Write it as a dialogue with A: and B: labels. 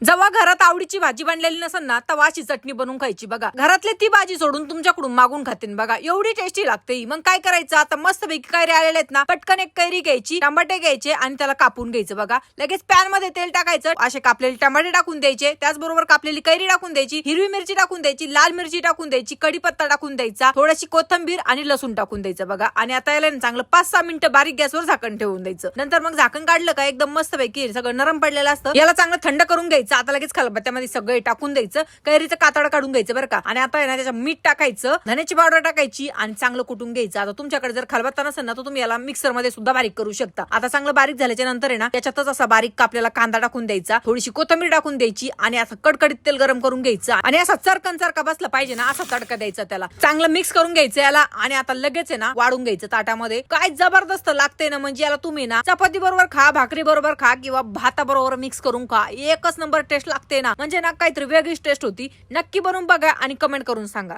A: जेव्हा घरात आवडीची भाजी बनलेली नसेल ना तेव्हा अशी चटणी बनवून खायची बघा. घरातले ती भाजी सोडून तुमच्याकडून मागून खातील बघा, एवढी टेस्टी लागते. मग काय करायचं, आता मस्त पैकी कैरी आलेले आहेत ना, पटकन एक कैरी घ्यायची, टमाटे घ्यायचे आणि त्याला कापून घ्यायचं बघा. लगेच पॅन मध्ये तेल टाकायचं, असे कापलेले टमाटे टाकून द्यायचे, त्याचबरोबर कापलेली कैरी टाकून द्यायची, हिरवी मिरची टाकून द्यायची, लाल मिरची टाकून द्यायची, कढीपत्ता टाकून द्यायचा, थोडीशी कोथिंबीर आणि लसूण टाकून द्यायचं बघा. आणि आता याला चांगलं 5-6 मिनिटं बारीक गॅसवर झाकण ठेवून द्यायचं. नंतर मग झाकण काढलं का एकदम मस्त पैकी सगळं नरम पडलेलं असतं, याला चांगलं थंड करून घ्यायचं. आता लगेच खलबत्त्यामध्ये सगळे टाकून द्यायचं, कैरीचं कातड काढून घ्यायचं बरं का. आणि आता आहे ना त्याच्यात मीठ टाकायचं, धण्याची पावडर टाकायची आणि चांगलं कुटून घ्यायचं. आता तुमच्याकडे जर खलबत्ता नसेल ना तर तुम्ही याला मिक्सर मध्ये सुद्धा बारीक करू शकता. आता चांगलं बारीक झाल्याच्या नंतर आहे ना त्याच्यातच असा बारीक कापलेला कांदा टाकून द्यायचा, थोडीशी कोथिंबीर टाकून द्यायची आणि असं कडकडीत तेल गरम करून घ्यायचं आणि असा चरकन चरका बसला पाहिजे ना असा तडका द्यायचा, त्याला चांगलं मिक्स करून घ्यायचं याला. आणि आता लगेच आहे ना वाढून घ्यायचं ताटामध्ये. काय जबरदस्त लागते ना, म्हणजे याला तुम्ही ना चपाती बरोबर खा, भाकरी बरोबर खा किंवा भाता बरोबर मिक्स करून खा, एकच नंबर टेस्ट लागते ना. म्हणजे ना काहीतरी वेगळीच टेस्ट होती. नक्की बनवून बघा आणि कमेंट करून सांगा.